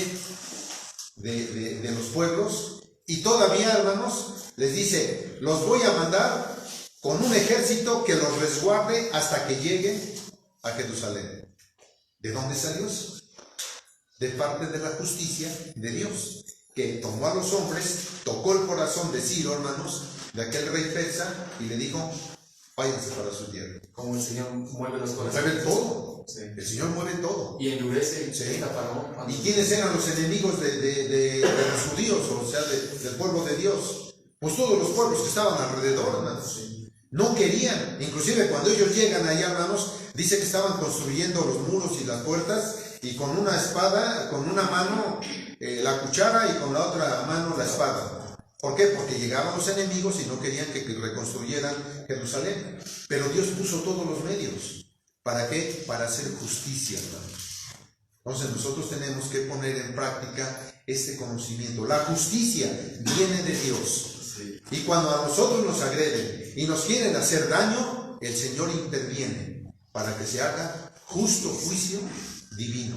B: de los pueblos, y todavía, hermanos, les dice: los voy a mandar con un ejército que los resguarde hasta que lleguen a Jerusalén. ¿De dónde salió eso? De parte de la justicia de Dios, que tomó a los hombres, tocó el corazón de Ciro, hermanos, de aquel rey persa, y le dijo: váyanse para su tierra.
E: Como el Señor mueve los corazones.
B: Mueve todo.
E: Sí.
B: El Señor mueve todo.
E: Y endurece
B: Sí.
E: esta Faraón.
B: ¿Y quiénes eran los enemigos de los judíos, o sea, del pueblo de Dios? Pues todos los pueblos que estaban alrededor, hermanos. No querían. Inclusive cuando ellos llegan allá, hermanos, dice que estaban construyendo los muros y las puertas, y con una espada, con una mano la cuchara y con la otra mano la espada. ¿Por qué? Porque llegaban los enemigos y no querían que reconstruyeran Jerusalén. Pero Dios puso todos los medios. ¿Para qué? Para hacer justicia, hermanos. Entonces nosotros tenemos que poner en práctica este conocimiento. La justicia viene de Dios. Y cuando a nosotros nos agreden y nos quieren hacer daño, el Señor interviene para que se haga justo juicio divino.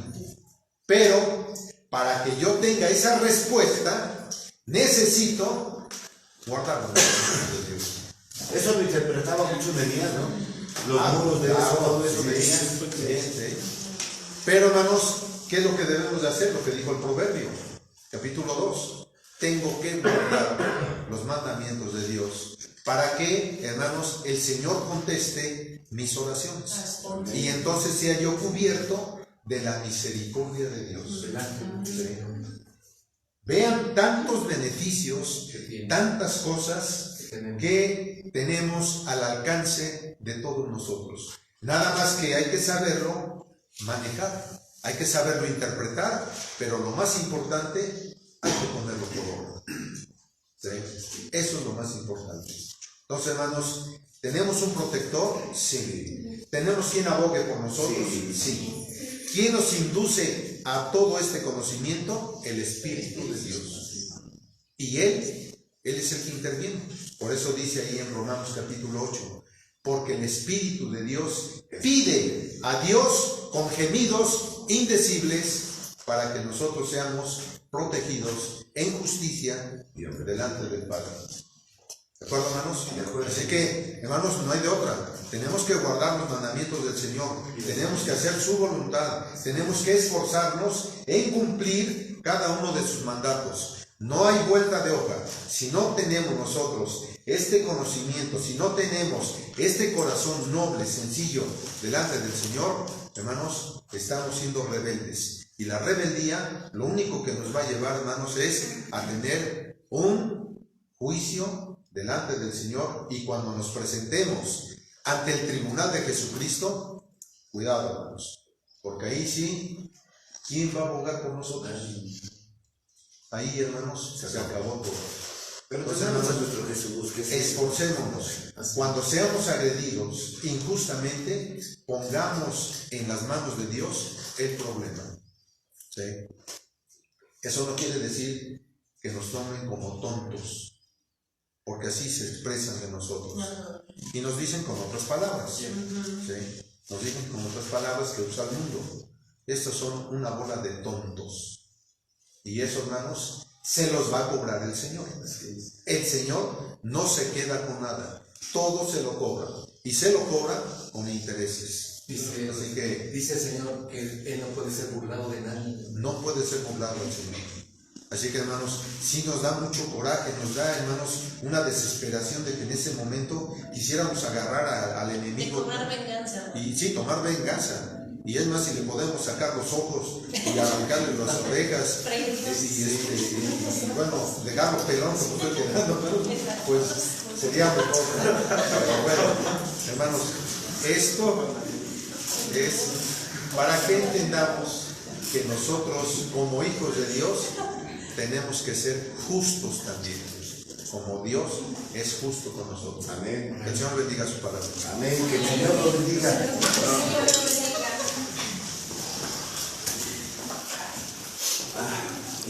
B: Pero para que yo tenga esa respuesta, necesito guardar los mandamientos de Dios.
D: Eso lo interpretaba mucho Nehemías, ¿no? Los muros de todo eso venían.
B: Sí. Pero, hermanos, ¿qué es lo que debemos de hacer? Lo que dijo el Proverbio, capítulo 2. Tengo que guardar los mandamientos de Dios para que, hermanos, el Señor conteste mis oraciones. Y entonces sea yo cubierto de la misericordia de Dios. Sí. Vean tantos beneficios, tantas cosas que tenemos al alcance de todos nosotros. Nada más que hay que saberlo manejar, hay que saberlo interpretar, pero lo más importante, hay que ponerlo por obra. ¿Sí? Eso es lo más importante. Entonces, hermanos, ¿tenemos un protector? Sí. ¿Tenemos quien abogue por nosotros? Sí. ¿Quién nos induce a todo este conocimiento? El Espíritu de Dios. Y Él es el que interviene. Por eso dice ahí en Romanos capítulo 8, porque el Espíritu de Dios pide a Dios con gemidos indecibles para que nosotros seamos protegidos en justicia delante del Padre. ¿De acuerdo, hermanos? De acuerdo. Así que, hermanos, no hay de otra. Tenemos que guardar los mandamientos del Señor. Tenemos que hacer su voluntad. Tenemos que esforzarnos en cumplir cada uno de sus mandatos. No hay vuelta de hoja. Si no tenemos nosotros este conocimiento, si no tenemos este corazón noble, sencillo, delante del Señor, hermanos, estamos siendo rebeldes. Y la rebeldía, lo único que nos va a llevar, hermanos, es a tener un juicio delante del Señor. Y cuando nos presentemos ante el tribunal de Jesucristo, cuidado, hermanos, porque ahí sí, ¿quién va a abogar por nosotros? Ahí, hermanos, se acabó todo.
D: Pero
B: Entonces,
D: tenemos a
B: hermanos,
D: nuestro Jesús, que sí.
B: esforcémonos. Cuando seamos agredidos injustamente, pongamos en las manos de Dios el problema. ¿Sí? Eso no quiere decir que nos tomen como tontos, porque así se expresan de nosotros. Y nos dicen con otras palabras. ¿Sí? Nos dicen con otras palabras que usa el mundo. Estos son una bola de tontos. Y eso, hermanos, se los va a cobrar el Señor. El Señor no se queda con nada. Todo se lo cobra. Y se lo cobra con intereses. Así que
E: dice el Señor que Él no puede ser burlado de nadie.
B: no puede ser burlado el Señor. Así que, hermanos, sí nos da mucho coraje, nos da, hermanos, una desesperación de que en ese momento quisiéramos agarrar al enemigo.
C: De tomar venganza.
B: Y sí, tomar venganza. Y es más, si le podemos sacar los ojos y arrancarle las orejas y bueno, dejarlo pelón como estoy quedando, pues sería mejor. Pero bueno, hermanos, esto es para que entendamos que nosotros como hijos de Dios tenemos que ser justos también, como Dios es justo con nosotros.
D: Amén.
B: Que el Señor bendiga su palabra.
D: Amén. Que el Señor lo bendiga.